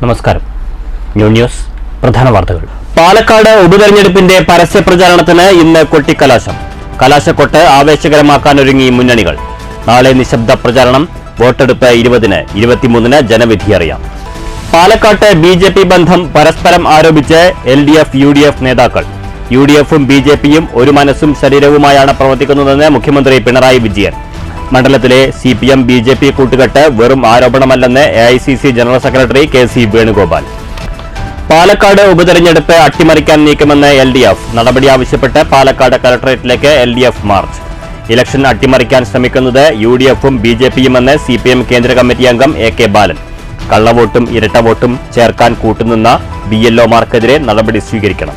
നമസ്കാരം. ന്യൂസ് പ്രധാന വാർത്തകൾ. പാലക്കാട് ഉപതെരഞ്ഞെടുപ്പിന്റെ പരസ്യ പ്രചാരണത്തിന് ഇന്ന് കൊട്ടിക്കലാശം. കലാശക്കൊട്ട് ആവേശകരമാക്കാനൊരുങ്ങി മുന്നണികൾ. നാളെ നിശബ്ദ പ്രചാരണം. വോട്ടെടുപ്പ് 20-ന്, 23-ന് ജനവിധി അറിയാം. പാലക്കാട്ട് ബി.ജെ.പി. ബന്ധം പരസ്പരം ആരോപിച്ച് LDF, UDF നേതാക്കൾ. UDFും ബി.ജെ.പിയും ഒരു മനസ്സും ശരീരവുമായാണ് പ്രവർത്തിക്കുന്നതെന്ന് മുഖ്യമന്ത്രി പിണറായി വിജയൻ. മണ്ഡലത്തിലെ CPM ബി.ജെ.പി. കൂട്ടുകെട്ട് വെറും ആരോപണമല്ലെന്ന് AICC general secretary KC Venugopal. Palakkad ഉപതെരഞ്ഞെടുപ്പ് അട്ടിമറിക്കാൻ നീക്കുമെന്ന് LDF. നടപടി ആവശ്യപ്പെട്ട് പാലക്കാട് കലക്ടറേറ്റിലേക്ക് LDF മാർച്ച്. ഇലക്ഷൻ അട്ടിമറിക്കാൻ ശ്രമിക്കുന്നത് UDFും ബി.ജെ.പിയുമെന്ന് CPM കേന്ദ്ര കമ്മിറ്റി അംഗം AK ബാലൻ. കള്ളവോട്ടും ഇരട്ടവോട്ടും ചേർക്കാൻ കൂട്ടുനിന്ന BLOമാർക്കെതിരെ നടപടി സ്വീകരിക്കണം.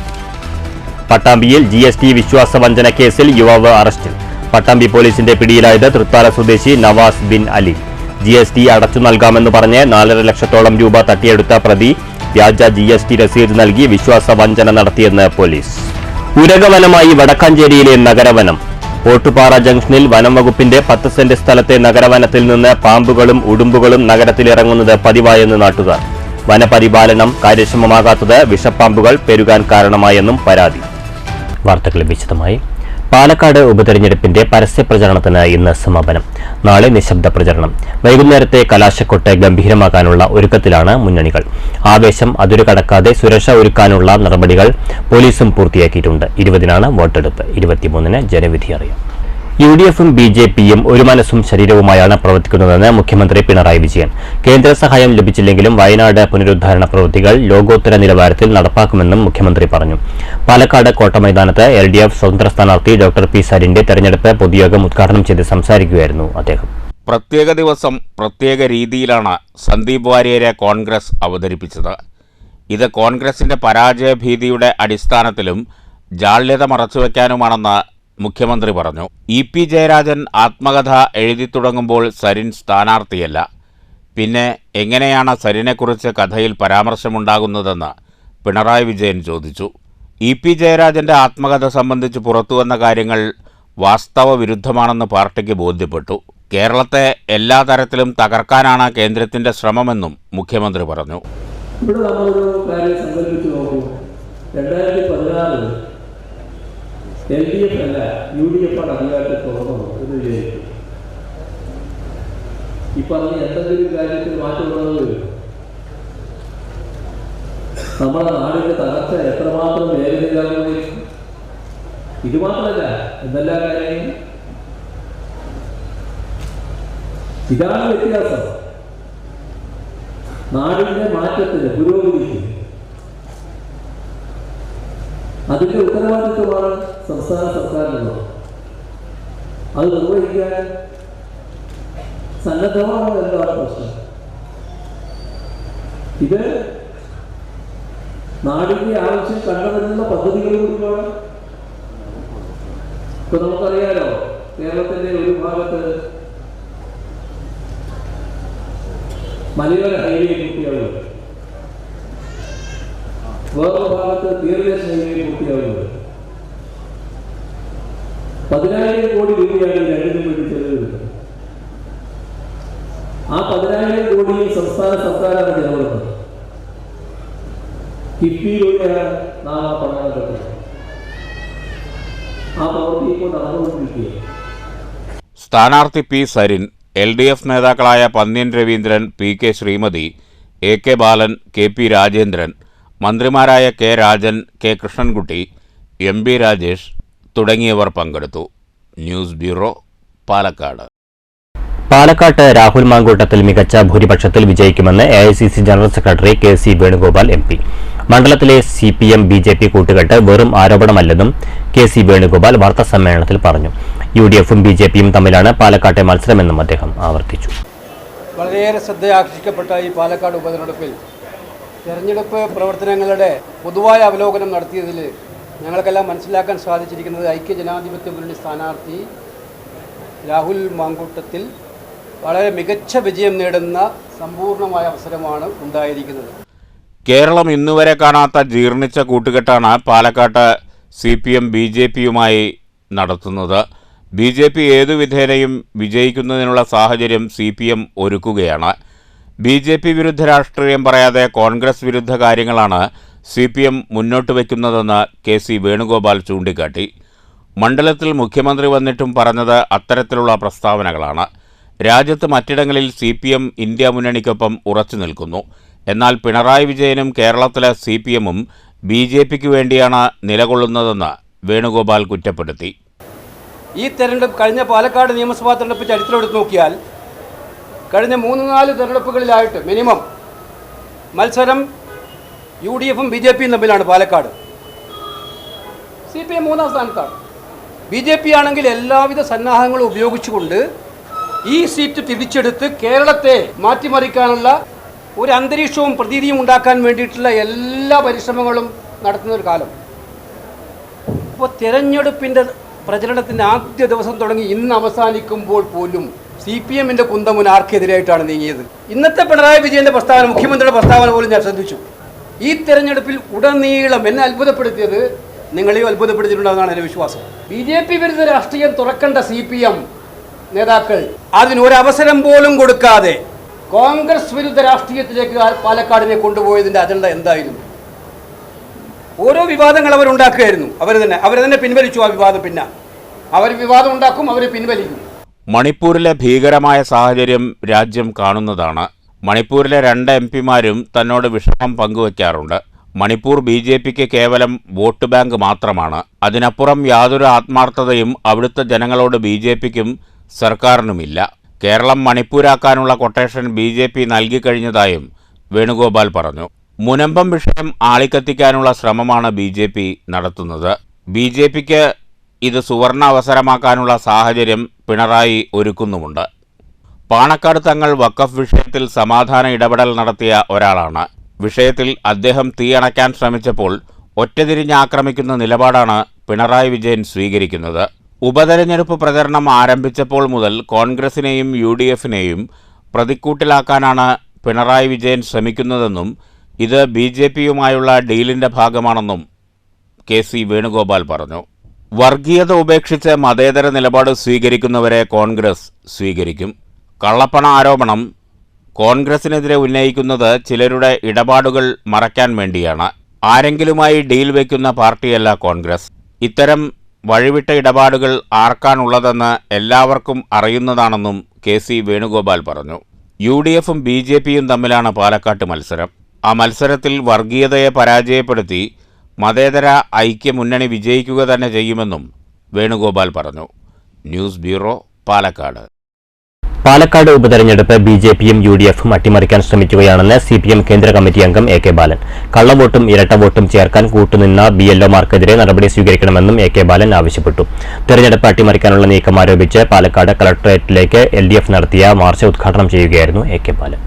പട്ടാമ്പിയിൽ GST വിശ്വാസവഞ്ചന കേസിൽ യുവാവ് അറസ്റ്റിൽ. പട്ടാമ്പി പോലീസിന്റെ പിടിയിലായത് തൃത്താല സ്വദേശി നവാസ് ബിൻ അലി. GST അടച്ചു നൽകാമെന്ന് പറഞ്ഞ് 4.5 ലക്ഷത്തോളം രൂപ തട്ടിയെടുത്ത പ്രതി വ്യാജ GST രസീത് നൽകി വിശ്വാസവഞ്ചന നടത്തിയെന്ന് പോലീസ്. ഉരകവനമായി വടക്കാഞ്ചേരിയിലെ നഗരവനം. ഓട്ടുപാറ ജംഗ്ഷനിൽ വനം വകുപ്പിന്റെ 10 സെന്റ് സ്ഥലത്തെ നഗരവനത്തിൽ നിന്ന് പാമ്പുകളും ഉടുമ്പുകളും നഗരത്തിലിറങ്ങുന്നത് പതിവായെന്ന് നാട്ടുകാർ. വനപരിപാലനം കാര്യക്ഷമമാകാത്തത് വിഷപ്പാമ്പുകൾ പെരുകാൻ കാരണമായെന്നും പരാതി. വാർത്തകൾ വിശദമായി. പാലക്കാട് ഉപതെരഞ്ഞെടുപ്പിന്റെ പരസ്യ പ്രചരണത്തിന് ഇന്ന് സമാപനം. നാളെ നിശബ്ദ പ്രചരണം. വൈകുന്നേരത്തെ കലാശക്കൊട്ട് ഗംഭീരമാക്കാനുള്ള ഒരുക്കത്തിലാണ് മുന്നണികൾ. ആവേശം അതിരുകടക്കാതെ സുരക്ഷ ഒരുക്കാനുള്ള നടപടികൾ പോലീസും പൂർത്തിയാക്കിയിട്ടുണ്ട്. 20-നാണ് വോട്ടെടുപ്പ്. 23-ന് ജനവിധി അറിയാം. UDFും ബി.ജെ.പിയും ഒരു മനസ്സും ശരീരവുമായാണ് പ്രവർത്തിക്കുന്നതെന്ന് മുഖ്യമന്ത്രി പിണറായി വിജയൻ. കേന്ദ്ര സഹായം ലഭിച്ചില്ലെങ്കിലും വയനാട് പുനരുദ്ധാരണ പ്രവൃത്തികൾ ലോകോത്തര നിലവാരത്തിൽ നടപ്പാക്കുമെന്നും മുഖ്യമന്ത്രി പറഞ്ഞു. പാലക്കാട് കോട്ടമൈതാനത്ത് LDF സ്വതന്ത്ര സ്ഥാനാർത്ഥി ഡോക്ടർ P. സരിന്റെ തെരഞ്ഞെടുപ്പ് പൊതുയോഗം ഉദ്ഘാടനം ചെയ്ത് സംസാരിക്കുകയായിരുന്നു അദ്ദേഹം. പ്രത്യേക ദിവസം പ്രത്യേക രീതിയിലാണ് സന്ദീപ് വാര്യരെ കോൺഗ്രസ് അവതരിപ്പിച്ചത്. ഇത് കോൺഗ്രസിന്റെ പരാജയഭീതിയുടെ അടിസ്ഥാനത്തിലും ജാള്യത മറച്ചുവെക്കാനുമാണെന്ന് മുഖ്യമന്ത്രി പറഞ്ഞു. EP ജയരാജൻ ആത്മകഥ എഴുതി തുടങ്ങുമ്പോൾ സരിൻ സ്ഥാനാർത്ഥിയല്ല. പിന്നെ എങ്ങനെയാണ് സരിനെക്കുറിച്ച് കഥയിൽ പരാമർശമുണ്ടാകുന്നതെന്ന് പിണറായി വിജയൻ ചോദിച്ചു. EP ജയരാജന്റെ ആത്മകഥ സംബന്ധിച്ച് പുറത്തുവന്ന കാര്യങ്ങൾ വാസ്തവ വിരുദ്ധമാണെന്ന് പാർട്ടിക്ക് ബോധ്യപ്പെട്ടു. കേരളത്തെ എല്ലാ തരത്തിലും തകർക്കാനാണ് കേന്ദ്രത്തിന്റെ ശ്രമമെന്നും മുഖ്യമന്ത്രി പറഞ്ഞു. ഇവിടെ നമ്മളൊരു കാര്യം സങ്കല്പിച്ച് നോക്കൂ. 2016 LDF അല്ല UDF ആണ് അധികാരത്തിൽ തുറന്നത് എന്ന് വിചാരിക്കും. ഈ പറഞ്ഞ എന്തെങ്കിലും കാര്യത്തിൽ മാറ്റമുള്ളത് നമ്മുടെ നാടിന്റെ തകർച്ച എത്രമാത്രം വേദനയിലാകുന്നത്. ഇത് മാത്രമല്ല, എന്തെല്ലാം കാര്യങ്ങളും ഇതാണ് വ്യത്യാസം. നാടിന്റെ മാറ്റത്തിന്, പുരോഗതിക്ക് അതിന്റെ ഉത്തരവാദിത്വമാണ് സംസ്ഥാന സർക്കാരിനുള്ളത്. അത് നിർവഹിക്കാൻ സന്നദ്ധമാണോ എന്താണ് പ്രശ്നം? ഇത് നാടിന്റെ ആവശ്യം കണ്ടതിനുള്ള പദ്ധതികൾ കൂടിയാണ്. ഇപ്പൊ നമുക്കറിയാലോ, കേരളത്തിന്റെ ഒരു ഭാഗത്ത് മലയോര ഹൈവേ പൂർത്തിയാവുക, വേറൊരു ഭാഗത്ത് തീരദേശ ഹൈവേ പൂർത്തിയാവുന്നത്. 10,000 കോടി രൂപയാണ് ഈ രണ്ടിനും വേണ്ടി ചെലവിടുന്നത്. ആ 10,000 കോടി സംസ്ഥാന സർക്കാരാണ് ചെലവിടുന്നത്. കിഫ്ബിയിലൂടെയാണ് നാം ആ പണം കണ്ടെത്തുന്നത്. ആ പ്രവൃത്തി ഇപ്പോൾ നടന്നുകൊണ്ടിരിക്കുകയാണ്. സ്ഥാനാർത്ഥി P. സരിൻ, LDF നേതാക്കളായ പന്ന്യൻ രവീന്ദ്രൻ, PK ശ്രീമതി, AK ബാലൻ, KP രാജേന്ദ്രൻ, മന്ത്രിമാരായ K. Rajan, K. Krishnankutty, MB Rajesh തുടങ്ങിയവർ പങ്കെടുത്തു. News bureau, Palakkad. പാലക്കാട്ട് രാഹുൽ മാങ്കൂട്ടത്തിൽ മികച്ച ഭൂരിപക്ഷത്തിൽ വിജയിക്കുമെന്ന് AICC general secretary KC Venugopal MP. മണ്ഡലത്തിലെ CPM ബി.ജെ.പി. കൂട്ടുകെട്ട് വെറും ആരോപണമല്ലെന്നും KC വേണുഗോപാൽ വാർത്താസമ്മേളനത്തിൽ പറഞ്ഞു. UDFും ബി.ജെ.പിയും തമ്മിലാണ് പാലക്കാട്ടെ മത്സരമെന്നും അദ്ദേഹം ആവർത്തിച്ചു. വളരെയേറെ ശ്രദ്ധയാകർഷിക്കപ്പെട്ട ഈ പാലക്കാട് ഉപതെരഞ്ഞെടുപ്പിൽ തെരഞ്ഞെടുപ്പ് പ്രവർത്തനങ്ങളുടെ പൊതുവായ അവലോകനം നടത്തിയതിൽ ഞങ്ങൾക്കെല്ലാം മനസ്സിലാക്കാൻ സാധിച്ചിരിക്കുന്നത് ഐക്യജനാധിപത്യ മുന്നണി സ്ഥാനാർത്ഥി രാഹുൽ മാങ്കൂട്ടത്തിൽ വളരെ മികച്ച വിജയം നേടുന്ന സമ്പൂർണ്ണമായ അവസരമാണ് ഉണ്ടായിരിക്കുന്നത്. കേരളം ഇന്നുവരെ കാണാത്ത ജീർണിച്ച കൂട്ടുകെട്ടാണ് പാലക്കാട്ട് CPM ബി.ജെ.പിയുമായി നടത്തുന്നത്. ബി.ജെ.പി ഏതു വിധേനയും വിജയിക്കുന്നതിനുള്ള സാഹചര്യം CPM ഒരുക്കുകയാണ്. BJP വിരുദ്ധ രാഷ്ട്രീയം പറയാതെ കോൺഗ്രസ് വിരുദ്ധ കാര്യങ്ങളാണ് CPM മുന്നോട്ട് വയ്ക്കുന്നതെന്ന് KC വേണുഗോപാൽ ചൂണ്ടിക്കാട്ടി. മണ്ഡലത്തിൽ മുഖ്യമന്ത്രി വന്നിട്ടും പറഞ്ഞത് അത്തരത്തിലുള്ള പ്രസ്താവനകളാണ്. രാജ്യത്ത് മറ്റിടങ്ങളിൽ CPM ഇന്ത്യ മുന്നണിക്കൊപ്പം ഉറച്ചു നിൽക്കുന്നു. എന്നാൽ പിണറായി വിജയനും കേരളത്തിലെ CPMഉം BJPക്ക് വേണ്ടിയാണ് നിലകൊള്ളുന്നതെന്ന് വേണുഗോപാൽ കുറ്റപ്പെടുത്തി. ഈ തെരഞ്ഞെടുപ്പ് കഴിഞ്ഞ പാലക്കാട് നിയമസഭാ തെരഞ്ഞെടുപ്പ് ചരിത്രം എടുത്ത് നോക്കിയാൽ കഴിഞ്ഞ 3-4 തെരഞ്ഞെടുപ്പുകളിലായിട്ട് മിനിമം മത്സരം UDFും BJPയും തമ്മിലാണ്. പാലക്കാട് CPM 3ാം സ്ഥാനത്താണ്. BJP ആണെങ്കിൽ എല്ലാവിധ സന്നാഹങ്ങളും ഉപയോഗിച്ചുകൊണ്ട് ഈ സീറ്റ് തിരിച്ചെടുത്ത് കേരളത്തെ മാറ്റിമറിക്കാനുള്ള ഒരു അന്തരീക്ഷവും പ്രതീതിയും ഉണ്ടാക്കാൻ വേണ്ടിയിട്ടുള്ള എല്ലാ പരിശ്രമങ്ങളും നടത്തുന്ന ഒരു കാലം. അപ്പോൾ തിരഞ്ഞെടുപ്പിൻ്റെ പ്രചരണത്തിൻ്റെ ആദ്യ ദിവസം തുടങ്ങി ഇന്ന് അവസാനിക്കുമ്പോൾ പോലും CPMന്റെ കുന്തമുന ആർക്കെതിരായിട്ടാണ് നീങ്ങിയത്. ഇന്നത്തെ പിണറായി വിജയന്റെ പ്രസ്താവന, മുഖ്യമന്ത്രിയുടെ പ്രസ്താവന പോലും ഞാൻ ശ്രദ്ധിച്ചു. ഈ തെരഞ്ഞെടുപ്പിൽ ഉടനീളം എന്നെ അത്ഭുതപ്പെടുത്തിയത് നിങ്ങളെയും അത്ഭുതപ്പെടുത്തിയിട്ടുണ്ടെന്നാണ് എൻ്റെ വിശ്വാസം. BJP വിരുദ്ധ രാഷ്ട്രീയം തുറക്കേണ്ട CPM നേതാക്കൾ അതിനൊരവസരം പോലും കൊടുക്കാതെ കോൺഗ്രസ് വിരുദ്ധ രാഷ്ട്രീയത്തിലേക്ക് പാലക്കാടിനെ കൊണ്ടുപോയതിൻ്റെ അജണ്ട എന്തായിരുന്നു? ഓരോ വിവാദങ്ങൾ അവരുണ്ടാക്കുകയായിരുന്നു. അവർ തന്നെ പിൻവലിച്ചു. ആ വിവാദം പിന്നെ അവർ വിവാദം ഉണ്ടാക്കും, അവർ പിൻവലിക്കും. മണിപ്പൂരിലെ ഭീകരമായ സാഹചര്യം രാജ്യം കാണുന്നതാണ്. മണിപ്പൂരിലെ 2 MPമാരും തന്നോട് വിഷമം പങ്കുവയ്ക്കാറുണ്ട്. മണിപ്പൂർ BJPക്ക് കേവലം വോട്ട് ബാങ്ക് മാത്രമാണ്. അതിനപ്പുറം യാതൊരു ആത്മാർത്ഥതയും അവിടുത്തെ ജനങ്ങളോട് BJPക്കും സർക്കാരിനുമില്ല. കേരളം മണിപ്പൂരാക്കാനുള്ള കൊട്ടേഷൻ BJP നൽകിക്കഴിഞ്ഞതായും വേണുഗോപാൽ പറഞ്ഞു. മുനമ്പം വിഷയം ആളിക്കത്തിക്കാനുള്ള ശ്രമമാണ് BJP നടത്തുന്നത്. BJPക്ക് ഇത് സുവർണ അവസരമാക്കാനുള്ള സാഹചര്യം പിണറായി ഒരുക്കുന്നുമുണ്ട്. പാണക്കാട് തങ്ങൾ വഖഫ് വിഷയത്തിൽ സമാധാന ഇടപെടൽ നടത്തിയ ഒരാളാണ്. വിഷയത്തിൽ അദ്ദേഹം തീയണയ്ക്കാൻ ശ്രമിച്ചപ്പോൾ ഒറ്റതിരിഞ്ഞ് ആക്രമിക്കുന്ന നിലപാടാണ് പിണറായി വിജയൻ സ്വീകരിക്കുന്നത്. ഉപതെരഞ്ഞെടുപ്പ് പ്രചരണം ആരംഭിച്ചപ്പോൾ മുതൽ കോൺഗ്രസിനെയും UDFനെയും പ്രതിക്കൂട്ടിലാക്കാനാണ് പിണറായി വിജയൻ ശ്രമിക്കുന്നതെന്നും ഇത് BJPയുമായുള്ള ഡീലിൻ്റെ ഭാഗമാണെന്നും KC വേണുഗോപാൽ പറഞ്ഞു. വർഗീയത ഉപേക്ഷിച്ച് മതേതര നിലപാട് സ്വീകരിക്കുന്നവരെ കോൺഗ്രസ് സ്വീകരിക്കും. കള്ളപ്പണ ആരോപണം കോൺഗ്രസിനെതിരെ ഉന്നയിക്കുന്നത് ചിലരുടെ ഇടപാടുകൾ മറയ്ക്കാൻ വേണ്ടിയാണ്. ആരെങ്കിലുമായി ഡീൽ വയ്ക്കുന്ന പാർട്ടിയല്ല കോൺഗ്രസ്. ഇത്തരം വഴിവിട്ട ഇടപാടുകൾ ആർക്കാണുള്ളതെന്ന് എല്ലാവർക്കും അറിയുന്നതാണെന്നും KC വേണുഗോപാൽ പറഞ്ഞു. UDFും BJPയും തമ്മിലാണ് പാലക്കാട്ട് മത്സരം. ആ മത്സരത്തിൽ വർഗീയതയെ പരാജയപ്പെടുത്തി മതേതര ഐക്യമുന്നണി വിജയിക്കുക തന്നെ ചെയ്യുമെന്നും വേണുഗോപാൽ പറഞ്ഞു. News bureau, Palakkad. പാലക്കാട് ഉപതെരഞ്ഞെടുപ്പ് BJPയും UDFും അട്ടിമറിക്കാൻ ശ്രമിക്കുകയാണെന്ന് CPM കേന്ദ്ര കമ്മിറ്റി അംഗം AK ബാലൻ. കള്ളവോട്ടും ഇരട്ട വോട്ടും ചേർക്കാൻ കൂട്ടുനിന്ന BLOമാർക്കെതിരെ നടപടി സ്വീകരിക്കണമെന്നും AK ബാലൻ ആവശ്യപ്പെട്ടു. തെരഞ്ഞെടുപ്പ് അട്ടിമറിക്കാനുള്ള നീക്കം ആരോപിച്ച് പാലക്കാട് കളക്ടറേറ്റിലേക്ക് LDF നടത്തിയ മാർച്ച് ഉദ്ഘാടനം ചെയ്യുകയായിരുന്നു AK ബാലൻ.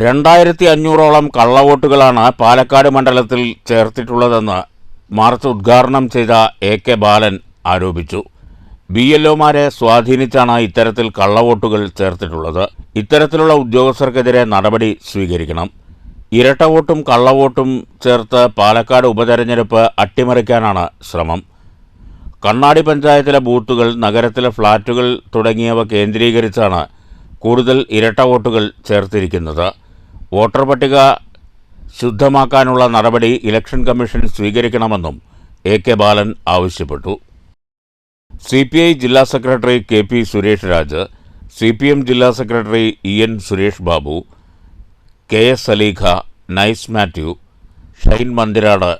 2500ഓളം കള്ളവോട്ടുകളാണ് പാലക്കാട് മണ്ഡലത്തിൽ ചേർത്തിട്ടുള്ളതെന്ന് മാർച്ച് ഉദ്ഘാടനം ചെയ്ത AK ബാലൻ ആരോപിച്ചു. BLOമാരെ സ്വാധീനിച്ചാണ് ഇത്തരത്തിൽ കള്ളവോട്ടുകൾ ചേർത്തിട്ടുള്ളത്. ഇത്തരത്തിലുള്ള ഉദ്യോഗസ്ഥർക്കെതിരെ നടപടി സ്വീകരിക്കണം. ഇരട്ട വോട്ടും കള്ളവോട്ടും ചേർത്ത് പാലക്കാട് ഉപതെരഞ്ഞെടുപ്പ് അട്ടിമറിക്കാനാണ് ശ്രമം. കണ്ണാടി പഞ്ചായത്തിലെ ബൂത്തുകൾ, നഗരത്തിലെ ഫ്ളാറ്റുകൾ തുടങ്ങിയവ കേന്ദ്രീകരിച്ചാണ് കൂടുതൽ ഇരട്ട വോട്ടുകൾ ചേർത്തിരിക്കുന്നത്. വോട്ടർ പട്ടിക ശുദ്ധമാക്കാനുള്ള നടപടി ഇലക്ഷൻ കമ്മീഷൻ സ്വീകരിക്കണമെന്നും AK ബാലൻ ആവശ്യപ്പെട്ടു. CPI ജില്ലാ സെക്രട്ടറി KP സുരേഷ് രാജ്, CPM ജില്ലാ സെക്രട്ടറി EN സുരേഷ് ബാബു, KS സലീഖ, നൈസ് മാത്യു, ഷൈൻ മന്ദിരാട്,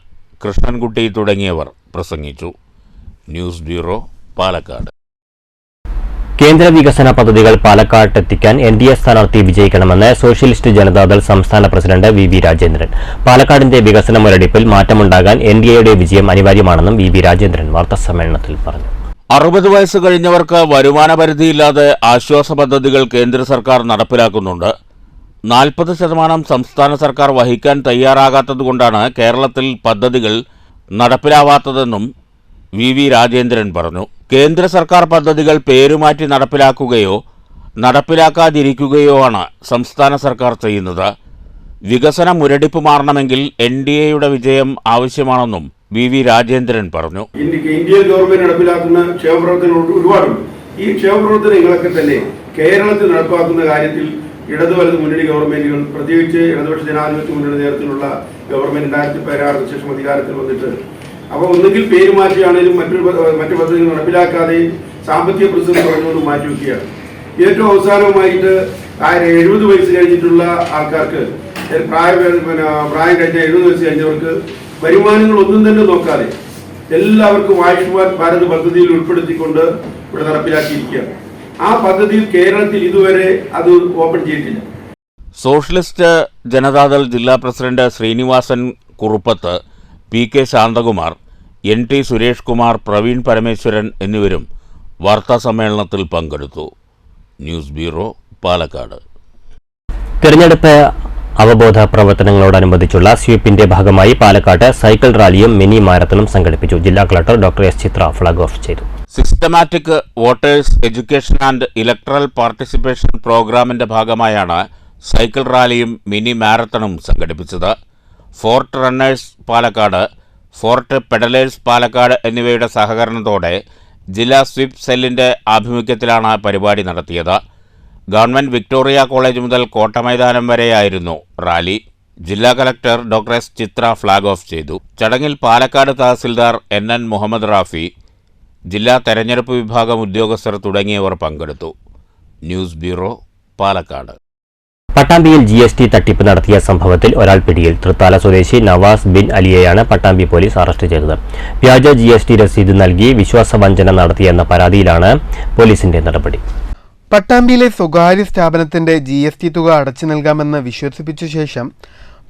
കൃഷ്ണൻകുട്ടി തുടങ്ങിയവർ പ്രസംഗിച്ചു. News bureau, Palakkad. കേന്ദ്ര വികസന പദ്ധതികൾ പാലക്കാട്ടെത്തിക്കാൻ NDA സ്ഥാനാർത്ഥി വിജയിക്കണമെന്ന് സോഷ്യലിസ്റ്റ് ജനതാദൾ സംസ്ഥാന പ്രസിഡന്റ് VV രാജേന്ദ്രൻ. പാലക്കാടിന്റെ വികസന മുരടിപ്പിൽ മാറ്റമുണ്ടാകാൻ NDAയുടെ വിജയം അനിവാര്യമാണെന്നും VV രാജേന്ദ്രൻ വാർത്താസമ്മേളനത്തിൽ പറഞ്ഞു. 60 വയസ്സ് കഴിഞ്ഞവർക്ക് വരുമാന പരിധിയില്ലാതെ ആശ്വാസ പദ്ധതികൾ കേന്ദ്ര സർക്കാർ നടപ്പിലാക്കുന്നുണ്ട്. 40% സംസ്ഥാന സർക്കാർ വഹിക്കാൻ തയ്യാറാകാത്തതുകൊണ്ടാണ് കേരളത്തിൽ പദ്ധതികൾ നടപ്പിലാവാത്തതെന്നും VV രാജേന്ദ്രൻ പറഞ്ഞു. കേന്ദ്ര സർക്കാർ പദ്ധതികൾ പേരുമാറ്റി നടപ്പിലാക്കുകയോ നടപ്പിലാക്കാതിരിക്കുകയോ ആണ് സംസ്ഥാന സർക്കാർ ചെയ്യുന്നത്. വികസന മുരടിപ്പ് മാറണമെങ്കിൽ NDAയുടെ വിജയം ആവശ്യമാണെന്നും VV രാജേന്ദ്രൻ പറഞ്ഞു. ഇന്ത്യൻ ഗവൺമെന്റ് നടപ്പിലാക്കുന്ന ക്ഷേമപ്രവർത്തനങ്ങൾ ഒരുപാടുണ്ട്. ഈ ക്ഷേമപ്രവർത്തനങ്ങളൊക്കെ തന്നെ കേരളത്തിൽ നടപ്പാക്കുന്ന കാര്യത്തിൽ ഇടതു വലത് മുന്നണി ഗവൺമെന്റുകൾ, പ്രത്യേകിച്ച് ഇടതുപക്ഷ ജനാധിപത്യ മുന്നണി നേതൃത്വത്തിലുള്ള ഗവൺമെന്റ് 2016 ശേഷം അധികാരത്തിൽ വന്നിട്ട് അപ്പോൾ ഒന്നുകിൽ പേര് മാറ്റിയാണെങ്കിലും മറ്റു പദ്ധതികൾ നടപ്പിലാക്കാതെ സാമ്പത്തിക പ്രതിസന്ധി പറഞ്ഞുകൊണ്ട് മാറ്റിവെക്കുകയാണ്. ഏറ്റവും അവസാനമായിട്ട് 70 വയസ്സ് കഴിഞ്ഞിട്ടുള്ള ആൾക്കാർക്ക് പ്രായം കഴിഞ്ഞ 70 വയസ്സ് കഴിഞ്ഞവർക്ക് വരുമാനങ്ങൾ ഒന്നും തന്നെ നോക്കാതെ എല്ലാവർക്കും ആയുഷ്മാൻ ഭാരത് പദ്ധതിയിൽ ഉൾപ്പെടുത്തിക്കൊണ്ട് ഇവിടെ നടപ്പിലാക്കിയിരിക്കുകയാണ്. ആ പദ്ധതിയിൽ കേരളത്തിൽ ഇതുവരെ അത് ഓപ്പൺ ചെയ്തിട്ടില്ല. സോഷ്യലിസ്റ്റ് ജനതാദൾ ജില്ലാ president Srinivasan Kuruppath, PK Santhakumar, NT Suresh Kumar, Praveen Parameswaran എന്നിവരും വാർത്താസമ്മേളനത്തിൽ പങ്കെടുത്തു. News bureau, Palakkad. തെരഞ്ഞെടുപ്പ് അവബോധ പ്രവർത്തനങ്ങളോടനുബന്ധിച്ചുള്ള സ്വീപ്പിന്റെ ഭാഗമായി പാലക്കാട്ട് സൈക്കിൾ റാലിയും മിനി മാരത്തണും സംഘടിപ്പിച്ചു. ജില്ലാ കളക്ടർ ഡോക്ടർ S. ചിത്ര ഫ്ളാഗ് ഓഫ് ചെയ്തു. Systematic voters education and electoral participation പ്രോഗ്രാമിന്റെ ഭാഗമായാണ് സൈക്കിൾ റാലിയും മിനി മാരത്തണും സംഘടിപ്പിച്ചത്. Fort runners Palakkad, fort peddlers Palakkad എന്നിവയുടെ സഹകരണത്തോടെ ജില്ലാ സ്വീപ്പ് സെല്ലിന്റെ ആഭിമുഖ്യത്തിലാണ് പരിപാടി നടത്തിയത്. ഗവൺമെന്റ് വിക്ടോറിയ കോളേജ് മുതൽ കോട്ടമൈതാനം വരെയായിരുന്നു റാലി. ജില്ലാ കളക്ടർ ഡോക്ടർ S. ചിത്ര ഫ്ളാഗ് ഓഫ് ചെയ്തു. ചടങ്ങിൽ പാലക്കാട് തഹസിൽദാർ NN മുഹമ്മദ് റാഫി, ജില്ലാ തെരഞ്ഞെടുപ്പ് വിഭാഗം ഉദ്യോഗസ്ഥർ തുടങ്ങിയവർ പങ്കെടുത്തു. News bureau, Palakkad. പട്ടാമ്പിയിൽ GST തട്ടിപ്പ് നടത്തിയ സംഭവത്തിൽ ഒരാൾ പിടിയിൽ. തൃത്താല സ്വദേശി നവാസ് ബിൻ അലിയെയാണ് പട്ടാമ്പി പോലീസ് അറസ്റ്റ് ചെയ്തത്. വ്യാജ GST രസീത് നൽകി വിശ്വാസവഞ്ചന നടത്തിയെന്ന പരാതിയിലാണ് പോലീസിന്റെ നടപടി. പട്ടാമ്പിയിലെ സ്വകാര്യ സ്ഥാപനത്തിന്റെ GST തുക അടച്ചു നൽകാമെന്ന് വിശ്വസിപ്പിച്ച ശേഷം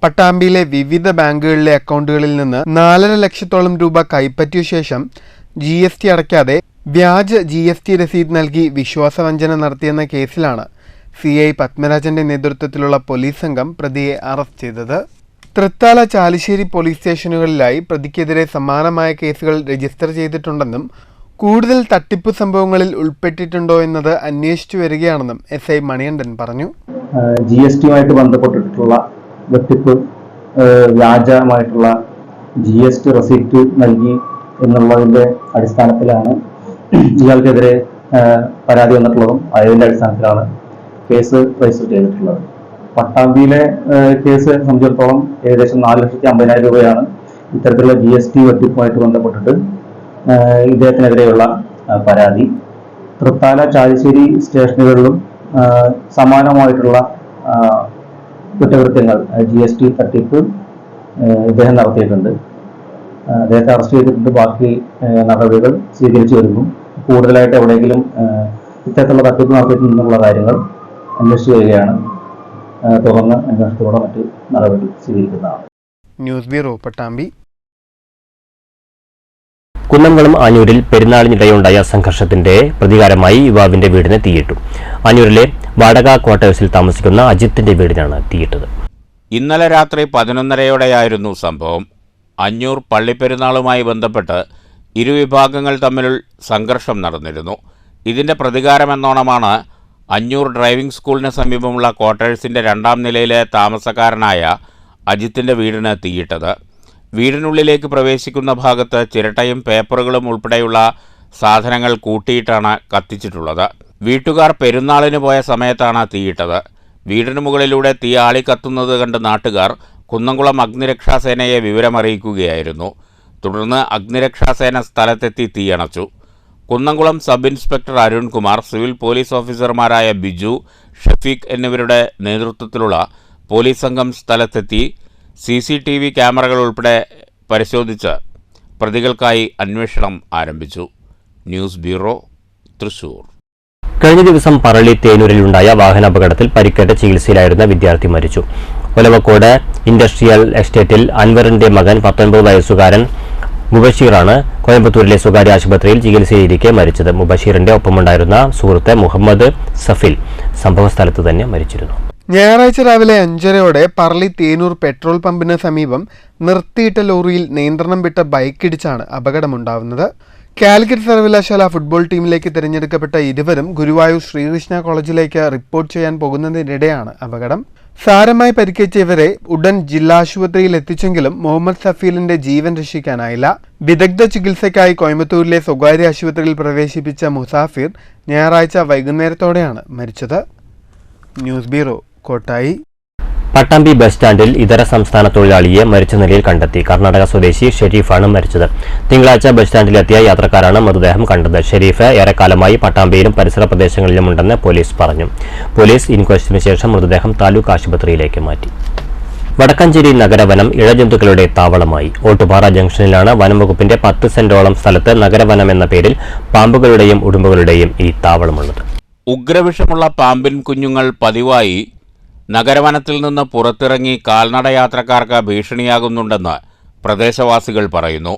പട്ടാമ്പിയിലെ വിവിധ ബാങ്കുകളിലെ അക്കൗണ്ടുകളിൽ നിന്ന് 4.5 ലക്ഷത്തോളം രൂപ കൈപ്പറ്റിയ ശേഷം GST അടയ്ക്കാതെ വ്യാജ GST രസീത് നൽകി വിശ്വാസവഞ്ചന നടത്തിയെന്ന കേസിലാണ് CI പത്മരാജന്റെ നേതൃത്വത്തിലുള്ള പോലീസ് സംഘം പ്രതിയെ അറസ്റ്റ് ചെയ്തത്. തൃത്താല, ചാലിശ്ശേരി പോലീസ് സ്റ്റേഷനുകളിലായി പ്രതിക്കെതിരെ സമാനമായ കേസുകൾ രജിസ്റ്റർ ചെയ്തിട്ടുണ്ടെന്നും കൂടുതൽ തട്ടിപ്പ് സംഭവങ്ങളിൽ ഉൾപ്പെട്ടിട്ടുണ്ടോ എന്നത് അന്വേഷിച്ചു വരികയാണെന്നും SI മണികണ്ഠൻ പറഞ്ഞു. GSTയുമായിട്ട് ബന്ധപ്പെട്ടിട്ടുള്ള വെട്ടിപ്പ്, വ്യാജമായിട്ടുള്ള GST റെസിപ്റ്റ് നൽകി എന്നുള്ളതിൻ്റെ അടിസ്ഥാനത്തിലാണ് ഇയാൾക്കെതിരെ പരാതി വന്നിട്ടുള്ളതും അതിൻ്റെ അടിസ്ഥാനത്തിലാണ് കേസ് രജിസ്റ്റർ ചെയ്തിട്ടുള്ളത്. പട്ടാമ്പിയിലെ കേസ് സംബന്ധിച്ചിടത്തോളം ഏകദേശം 4,50,000 രൂപയാണ് ഇത്തരത്തിലുള്ള GST വെട്ടിപ്പുമായിട്ട് ബന്ധപ്പെട്ടിട്ട് ഇദ്ദേഹത്തിനെതിരെയുള്ള പരാതി. തൃത്താല, ചാലിശ്ശേരി സ്റ്റേഷനുകളിലും സമാനമായിട്ടുള്ള കുറ്റകൃത്യങ്ങൾ GST തട്ടിപ്പ് ഇദ്ദേഹം നടത്തിയിട്ടുണ്ട്. അദ്ദേഹത്തെ അറസ്റ്റ് ചെയ്തിട്ടുണ്ട്. ബാക്കി നടപടികൾ സ്വീകരിച്ചു വരുന്നു. കൂടുതലായിട്ട് എവിടെയെങ്കിലും ഇത്തരത്തിലുള്ള തട്ടിപ്പ് നടത്തിയിട്ടുണ്ടെന്നുള്ള കാര്യങ്ങൾ അന്വേഷിച്ചു വരികയാണ്. തുടർന്ന് അന്വേഷണത്തോടെ മറ്റ് നടപടി സ്വീകരിക്കുന്നതാണ്. News bureau, Pattambi. കുന്നംകുളം ആഞ്ഞൂരിൽ പെരുന്നാളിനിടെയുണ്ടായ സംഘർഷത്തിന്റെ പ്രതികാരമായി യുവാവിന്റെ വീടിന് തീയിട്ടു. ആഞ്ഞൂരിലെ വാടക ക്വാർട്ടേഴ്സിൽ താമസിക്കുന്ന അജിത്തിന്റെ വീടിനാണ് തീയിട്ടത്. ഇന്നലെ രാത്രി 11:30യോടെയായിരുന്നു സംഭവം. അഞ്ഞൂർ പള്ളിപ്പെരുന്നാളുമായി ബന്ധപ്പെട്ട് ഇരുവിഭാഗങ്ങൾ തമ്മിൽ സംഘർഷം നടന്നിരുന്നു. ഇതിന്റെ പ്രതികാരമെന്നോണമാണ് അഞ്ഞൂർ ഡ്രൈവിംഗ് സ്കൂളിന് സമീപമുള്ള ക്വാർട്ടേഴ്സിന്റെ 2ാം നിലയിലെ താമസക്കാരനായ അജിത്തിന്റെ വീടിന് തീയിട്ടത്. വീടിനുള്ളിലേക്ക് പ്രവേശിക്കുന്ന ഭാഗത്ത് ചിരട്ടയും പേപ്പറുകളും ഉൾപ്പെടെയുള്ള സാധനങ്ങൾ കൂട്ടിയിട്ടാണ് കത്തിച്ചിട്ടുള്ളത്. വീട്ടുകാർ പെരുന്നാളിന് പോയ സമയത്താണ് തീയിട്ടത്. വീടിന് മുകളിലൂടെ തീ ആളിക്കത്തുന്നത് കണ്ട് നാട്ടുകാർ കുന്നംകുളം അഗ്നിരക്ഷാസേനയെ വിവരമറിയിക്കുകയായിരുന്നു. തുടർന്ന് അഗ്നിരക്ഷാസേന സ്ഥലത്തെത്തി തീയണച്ചു. Kunnamkulam sub inspector Arunkumar, civil police ഓഫീസർമാരായ ബിജു, ഷഫീഖ് എന്നിവരുടെ നേതൃത്വത്തിലുള്ള പോലീസ് സംഘം സ്ഥലത്തെത്തി CCTV ക്യാമറകൾ ഉൾപ്പെടെ പരിശോധിച്ച് പ്രതികൾക്കായി അന്വേഷണം ആരംഭിച്ചു. News bureau, Thrissur. കഴിഞ്ഞ ദിവസം പറളി തേനൂരിലുണ്ടായ വാഹനാപകടത്തിൽ പരിക്കേറ്റ ചികിത്സയിലായിരുന്ന വിദ്യാർത്ഥി മരിച്ചു. ഒലവക്കോട് ഇൻഡസ്ട്രിയൽ എസ്റ്റേറ്റിൽ അൻവറിന്റെ മകൻ 19 വയസ്സുകാരൻ മുബഷീറാണ് കോയമ്പത്തൂരിലെ സ്വകാര്യ ആശുപത്രിയിൽ ചികിത്സയിലിരിക്കെ മരിച്ചത്. മുബഷീറിന്റെ ഒപ്പമുണ്ടായിരുന്ന സുഹൃത്ത് മുഹമ്മദ് സഫിൽ സംഭവസ്ഥലത്ത് തന്നെ മരിച്ചിരുന്നു. ഞായറാഴ്ച രാവിലെ 5:30 പറളി തേനൂർ പെട്രോൾ പമ്പിന് സമീപം നിർത്തിയിട്ട ലോറിയിൽ നിയന്ത്രണം വിട്ട ബൈക്കിടിച്ചാണ് അപകടമുണ്ടാവുന്നത്. കാലിക്കറ്റ് സർവകലാശാല ഫുട്ബോൾ ടീമിലേക്ക് തിരഞ്ഞെടുക്കപ്പെട്ട ഇരുവരും ഗുരുവായൂർ ശ്രീകൃഷ്ണ കോളേജിലേക്ക് റിപ്പോർട്ട് ചെയ്യാൻ പോകുന്നതിനിടെയാണ് അപകടം. സാരമായി പരിക്കേറ്റ ഇവരെ ഉടൻ ജില്ലാ ആശുപത്രിയിൽ എത്തിച്ചെങ്കിലും മുഹമ്മദ് സഫീലിന്റെ ജീവൻ രക്ഷിക്കാനായില്ല. വിദഗ്ധ ചികിത്സയ്ക്കായി കോയമ്പത്തൂരിലെ സ്വകാര്യ ആശുപത്രിയിൽ പ്രവേശിപ്പിച്ച മുസാഫിർ ഞായറാഴ്ച വൈകുന്നേരത്തോടെയാണ് മരിച്ചത്. News bureau, Kottayi. Pattambi bus സ്റ്റാൻഡിൽ ഇതര സംസ്ഥാന തൊഴിലാളിയെ മരിച്ച നിലയിൽ കണ്ടെത്തി. കർണാടക സ്വദേശി ഷെരീഫാണ് മരിച്ചത്. തിങ്കളാഴ്ച ബസ് സ്റ്റാൻഡിലെത്തിയ യാത്രക്കാരാണ് മൃതദേഹം കണ്ടത്. ഷെരീഫ് ഏറെക്കാലമായി പട്ടാമ്പിയിലും പരിസര പ്രദേശങ്ങളിലുമുണ്ടെന്ന് പോലീസ് പറഞ്ഞു. പോലീസ് ഇൻക്വസ്റ്റിന് ശേഷം മൃതദേഹം താലൂക്ക് ആശുപത്രിയിലേക്ക് മാറ്റി. വടക്കഞ്ചേരി നഗരവനം ഇഴജന്തുക്കളുടെ താവളമായി. ഓട്ടുപാറ ജംഗ്ഷനിലാണ് വനംവകുപ്പിന്റെ 10 സെന്റോളം സ്ഥലത്ത് നഗരവനം എന്ന പേരിൽ പാമ്പുകളുടെയും ഉടുമ്പുകളുടെയും ഈ താവളമുള്ളത്. ഉഗ്രവിഷമുള്ള പാമ്പിൻ കുഞ്ഞുങ്ങൾ പതിവായി നഗരവനത്തിൽ നിന്ന് പുറത്തിറങ്ങി കാൽനടയാത്രക്കാർക്ക് ഭീഷണിയാകുന്നുണ്ടെന്ന് പ്രദേശവാസികൾ പറയുന്നു.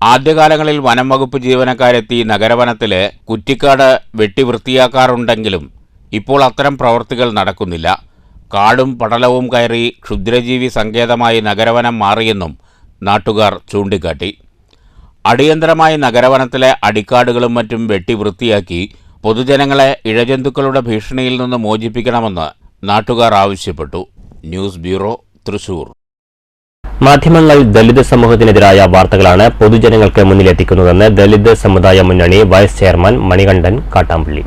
ആദ്യകാലങ്ങളിൽ വനം വകുപ്പ് ജീവനക്കാരെത്തി നഗരവനത്തിലെ കുറ്റിക്കാട് വെട്ടിവൃത്തിയാക്കാറുണ്ടെങ്കിലും ഇപ്പോൾ അത്തരം പ്രവൃത്തികൾ നടക്കുന്നില്ല. കാടും പടലവും കയറി ക്ഷുദ്രജീവി സങ്കേതമായി നഗരവനം മാറിയെന്നും നാട്ടുകാർ ചൂണ്ടിക്കാട്ടി. അടിയന്തരമായി നഗരവനത്തിലെ അടിക്കാടുകളും മറ്റും വെട്ടിവൃത്തിയാക്കി പൊതുജനങ്ങളെ ഇഴജന്തുക്കളുടെ ഭീഷണിയിൽ നിന്ന് മോചിപ്പിക്കണമെന്ന് നാട്ടുകാർ ആവശ്യപ്പെട്ടു. News bureau, Thrissur. മാധ്യമങ്ങൾ ദലിത് സമൂഹത്തിനെതിരായ വാർത്തകളാണ് പൊതുജനങ്ങൾക്ക് മുന്നിലെത്തിക്കുന്നതെന്ന് ദലിത് സമുദായ മുന്നണി vice chairman Manikandan Kattampally.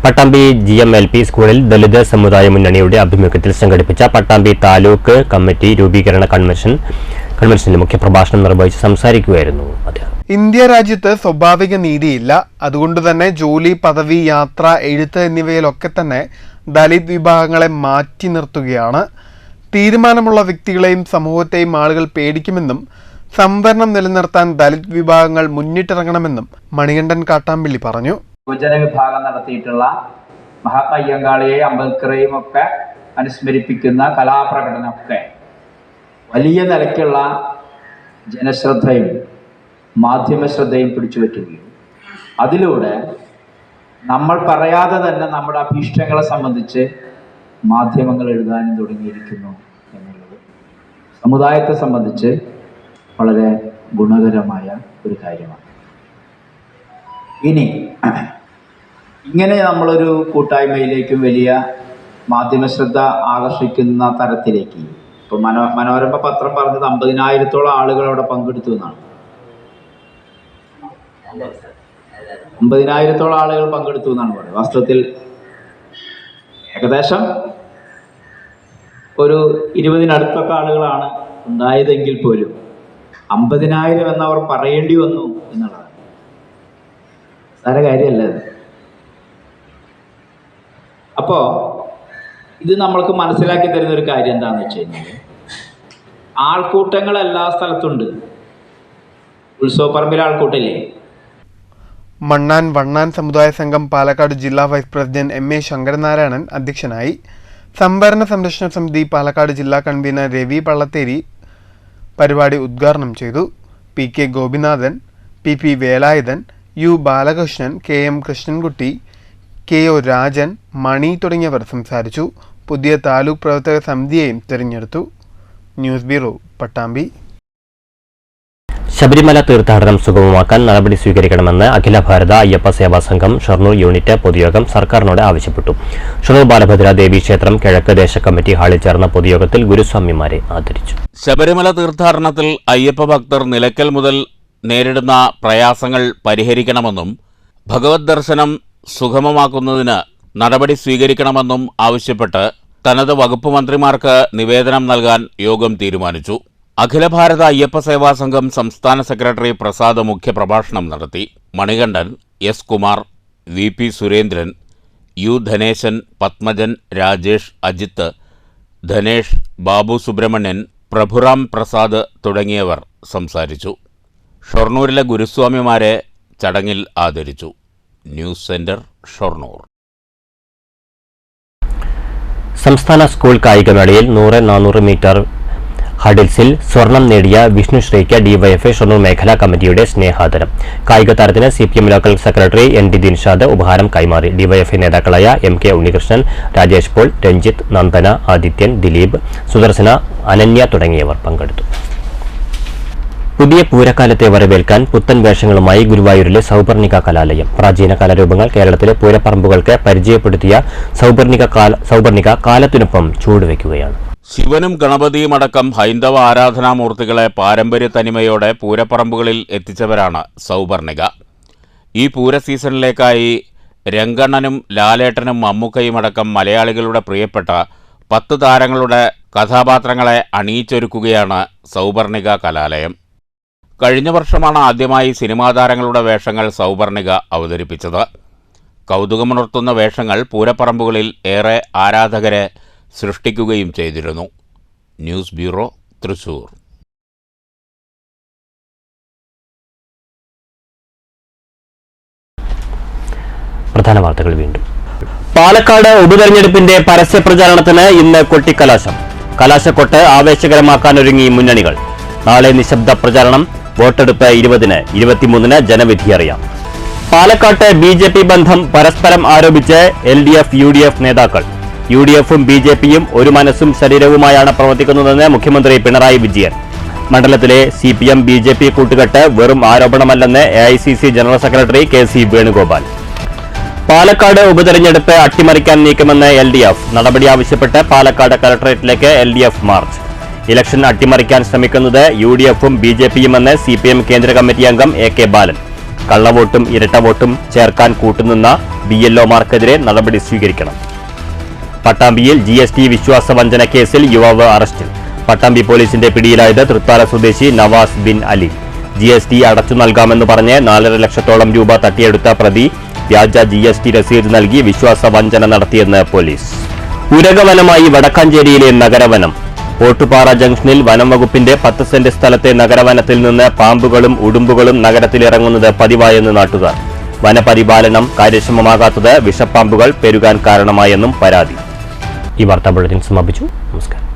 Pattambi GMLP സ്കൂളിൽ ദലിത് സമുദായ മുന്നണിയുടെ ആഭിമുഖ്യത്തിൽ സംഘടിപ്പിച്ച പട്ടാമ്പി താലൂക്ക് കമ്മിറ്റി രൂപീകരണ കൺവെൻഷനിൽ മുഖ്യപ്രഭാഷണം നിർവഹിച്ച് സംസാരിക്കുകയായിരുന്നു അദ്ദേഹം. ഇന്ത്യ രാജ്യത്ത് സ്വാഭാവിക നീതിയില്ല. അതുകൊണ്ടുതന്നെ ജോലി, പദവി, യാത്ര, എഴുത്ത് എന്നിവയിലൊക്കെ തന്നെ ദലിത് വിഭാഗങ്ങളെ മാറ്റി നിർത്തുകയാണ്. തീരുമാനമുള്ള വ്യക്തികളെയും സമൂഹത്തെയും ആളുകൾ പേടിക്കുമെന്നും സംവരണം നിലനിർത്താൻ ദലിത് വിഭാഗങ്ങൾ മുന്നിട്ടിറങ്ങണമെന്നും മണികണ്ഠൻ കാട്ടാമ്പള്ളി പറഞ്ഞു. യുവജന വിഭാഗം നടത്തിയിട്ടുള്ള മഹാത്മാ അയ്യങ്കാളിയെയും അംബേദ്കറേയും ഒക്കെ അനുസ്മരിപ്പിക്കുന്ന കലാപ്രകടനമൊക്കെ വലിയ നിലയ്ക്കുള്ള ജനശ്രദ്ധയും മാധ്യമശ്രദ്ധയും പിടിച്ചുപറ്റുകയും അതിലൂടെ നമ്മൾ പറയാതെ തന്നെ നമ്മുടെ അഭീഷ്ടങ്ങളെ സംബന്ധിച്ച് മാധ്യമങ്ങൾ എഴുതാനും തുടങ്ങിയിരിക്കുന്നു എന്നുള്ളത് സമുദായത്തെ സംബന്ധിച്ച് വളരെ ഗുണകരമായ ഒരു കാര്യമാണ്. ഇനി ഇങ്ങനെ നമ്മളൊരു കൂട്ടായ്മയിലേക്കും വലിയ മാധ്യമശ്രദ്ധ ആകർഷിക്കുന്ന തരത്തിലേക്ക് ഇപ്പോൾ മനോരമ പത്രം പറഞ്ഞത് 50,000-ഓളം ആളുകൾ അവിടെ പങ്കെടുത്തു എന്നാണ്. 50,000-ഓളം ആളുകൾ പങ്കെടുത്തു എന്നാണ് പറയുന്നത്. വാസ്തവത്തിൽ ഏകദേശം ഒരു 20-നടുത്തൊക്കെ ആളുകളാണ് ഉണ്ടായതെങ്കിൽ പോലും 50,000 എന്നവർ പറയേണ്ടി വന്നു എന്നുള്ളതാണ് സാര കാര്യമല്ല അത്. അപ്പോൾ ഇത് നമ്മൾക്ക് മനസ്സിലാക്കി തരുന്ന ഒരു കാര്യം എന്താണെന്ന് വെച്ച് കഴിഞ്ഞാൽ ആൾക്കൂട്ടങ്ങൾ എല്ലാ സ്ഥലത്തുണ്ട്. ഉത്സവപ്പറമ്പിലെ ആൾക്കൂട്ടില്ലേ? മണ്ണാൻ വണ്ണാൻ സമുദായ സംഘം പാലക്കാട് ജില്ലാ വൈസ് പ്രസിഡന്റ് MA ശങ്കരനാരായണൻ അധ്യക്ഷനായി. സംവരണ സംരക്ഷണ സമിതി പാലക്കാട് ജില്ലാ കൺവീനർ രവി പള്ളത്തേരി പരിപാടി ഉദ്ഘാടനം ചെയ്തു. PK Gopinathan, PP Velayudhan, U Balakrishnan, KM Krishnankutty, KO Rajan, മണി തുടങ്ങിയവർ സംസാരിച്ചു. പുതിയ താലൂക്ക് പ്രവർത്തക സമിതിയെയും തിരഞ്ഞെടുത്തു. News bureau, Pattambi. ശബരിമല തീർത്ഥാടനം സുഗമമാക്കാൻ നടപടി സ്വീകരിക്കണമെന്ന് അഖില ഭാരത അയ്യപ്പ സേവാ സംഘം ഷൊർണൂർ യൂണിറ്റ് പൊതുയോഗം സർക്കാരിനോട് ആവശ്യപ്പെട്ടു. ഷൊർണൂർ ബാലഭദ്ര ദേവി ക്ഷേത്രം കിഴക്ക് ദേശ കമ്മിറ്റി ഹാളിൽ ചേർന്ന പൊതുയോഗത്തിൽ ഗുരുസ്വാമിമാരെ ആദരിച്ചു. ശബരിമല തീർത്ഥാടനത്തിൽ അയ്യപ്പ ഭക്തർ നിലയ്ക്കൽ മുതൽ നേരിടുന്ന പ്രയാസങ്ങൾ പരിഹരിക്കണമെന്നും ഭഗവത് ദർശനം സുഗമമാക്കുന്നതിന് നടപടി സ്വീകരിക്കണമെന്നും ആവശ്യപ്പെട്ട് തനത് വകുപ്പ് മന്ത്രിമാർക്ക് നിവേദനം നൽകാൻ യോഗം തീരുമാനിച്ചു. അഖില ഭാരത അയ്യപ്പ സേവാ സംഘം സംസ്ഥാന സെക്രട്ടറി പ്രസാദ് മുഖ്യപ്രഭാഷണം നടത്തി. Manikandan, S Kumar, VP Surendran, U Dhaneshan, Padmajan, Rajesh, Ajith, Dhanesh, Babu Subramanian, Prabhuram Prasad തുടങ്ങിയവർ സംസാരിച്ചു. ഷൊർണൂരിലെ ഗുരുസ്വാമിമാരെ ചടങ്ങിൽ ആദരിച്ചു. News centre, Shoranur. സംസ്ഥാന സ്കൂൾ കായികമേളയിൽ 100-400 മീറ്റർ ഹഡിൽസിൽ സ്വർണം നേടിയ വിഷ്ണുശ്രീക്ക് ഡിവൈഎഫ്ഐ ഷൊർണൂർ മേഖലാ കമ്മിറ്റിയുടെ സ്നേഹാദരം. കായിക താരത്തിന് CPM local secretary ND Dinshad ഉപഹാരം കൈമാറി. ഡിവൈഎഫ്ഐ നേതാക്കളായ MK ഉണ്ണികൃഷ്ണൻ, രാജേഷ് പോൾ, രഞ്ജിത്ത്, നന്ദന, ആദിത്യൻ, ദിലീപ്, സുദർശന, അനന്യ തുടങ്ങിയവർ പങ്കെടുത്തു. പുതിയ പൂരക്കാലത്തെ വരവേൽക്കാൻ പുത്തൻ വേഷങ്ങളുമായി ഗുരുവായൂരിലെ സൗപർണിക കലാലയം. പ്രാചീന കലാരൂപങ്ങൾ കേരളത്തിലെ പൂരപ്പറമ്പുകൾക്ക് പരിചയപ്പെടുത്തിയ സൗപർണിക കാലത്തിനൊപ്പം ചുവടുവെക്കുകയാണ്. ശിവനും ഗണപതിയുമടക്കം ഹൈന്ദവ ആരാധനാമൂർത്തികളെ പാരമ്പര്യ തനിമയോടെ പൂരപ്പറമ്പുകളിൽ എത്തിച്ചവരാണ് സൗപർണിക. ഈ പൂര സീസണിലേക്കായി രംഗണ്ണനും ലാലേട്ടനും മമ്മൂക്കയുമടക്കം മലയാളികളുടെ പ്രിയപ്പെട്ട 10 താരങ്ങളുടെ കഥാപാത്രങ്ങളെ അണിയിച്ചൊരുക്കുകയാണ് സൗപർണിക കലാലയം. കഴിഞ്ഞ വർഷമാണ് ആദ്യമായി സിനിമാ താരങ്ങളുടെ വേഷങ്ങൾ സൗപർണിക അവതരിപ്പിച്ചത്. കൗതുകമുണർത്തുന്ന വേഷങ്ങൾ പൂരപ്പറമ്പുകളിൽ ഏറെ ആരാധകരെ സൃഷ്ടിക്കുകയും ചെയ്തിരുന്നു. News bureau, Thrissur. പ്രധാന വാർത്തകൾ വീണ്ടും. പാലക്കാട് ഉപതെരഞ്ഞെടുപ്പിന്റെ പരസ്യപ്രചാരണത്തിന് ഇന്ന് കൊട്ടിക്കലാശം. കലാശക്കൊട്ട് ആവേശകരമാക്കാനൊരുങ്ങി മുന്നണികൾ. നാളെ നിശബ്ദ പ്രചാരണം. വോട്ടെടുപ്പ് 20-ന്, 23-ന് ജനവിധി അറിയാം. പാലക്കാട്ട് BJP ബന്ധം പരസ്പരം ആരോപിച്ച് LDF, UDF നേതാക്കൾ. UDFും BJPയും ഒരു മനസ്സും ശരീരവുമായാണ് പ്രവർത്തിക്കുന്നതെന്ന് മുഖ്യമന്ത്രി പിണറായി വിജയൻ. മണ്ഡലത്തിലെ CPM BJP കൂട്ടുകെട്ട് വെറും ആരോപണമല്ലെന്ന് AICC general secretary KC Venugopal. Palakkad ഉപതെരഞ്ഞെടുപ്പ് അട്ടിമറിക്കാൻ നീക്കുമെന്ന് LDF. നടപടി ആവശ്യപ്പെട്ട് പാലക്കാട് കലക്ടറേറ്റിലേക്ക് LDF മാർച്ച്. ഇലക്ഷൻ അട്ടിമറിക്കാൻ ശ്രമിക്കുന്നത് UDFും BJPയുമെന്ന് CPM കേന്ദ്ര കമ്മിറ്റി അംഗം AK ബാലൻ. കള്ളവോട്ടും ഇരട്ടവോട്ടും ചേർക്കാൻ കൂട്ടുനിന്ന BLOമാർക്കെതിരെ നടപടി സ്വീകരിക്കണം. പട്ടാമ്പിയിൽ GST വിശ്വാസവഞ്ചന കേസിൽ യുവാവ് അറസ്റ്റിൽ. പട്ടാമ്പി പോലീസിന്റെ പിടിയിലായത് തൃത്താല സ്വദേശി നവാസ് ബിൻ അലി. GST അടച്ചു നൽകാമെന്ന് പറഞ്ഞ് 4.5 ലക്ഷത്തോളം രൂപ തട്ടിയെടുത്ത പ്രതി വ്യാജ GST രസീത് നൽകി വിശ്വാസവഞ്ചന നടത്തിയെന്ന് പോലീസ്. ഉരകവനമായി വടക്കാഞ്ചേരിയിലെ നഗരവനം. ഓട്ടുപാറ ജംഗ്ഷനിൽ വനം വകുപ്പിന്റെ 10 സെന്റ് സ്ഥലത്തെ നഗരവനത്തിൽ നിന്ന് പാമ്പുകളും ഉടുമ്പുകളും നഗരത്തിലിറങ്ങുന്നത് പതിവായെന്ന് നാട്ടുകാർ. വനപരിപാലനം കാര്യക്ഷമമാകാത്തത് വിഷപ്പാമ്പുകൾ പെരുകാൻ കാരണമായെന്നും പരാതി. ഈ വാർത്താ ബുള്ളറ്റിൻ സമാപിച്ചു. നമസ്കാരം.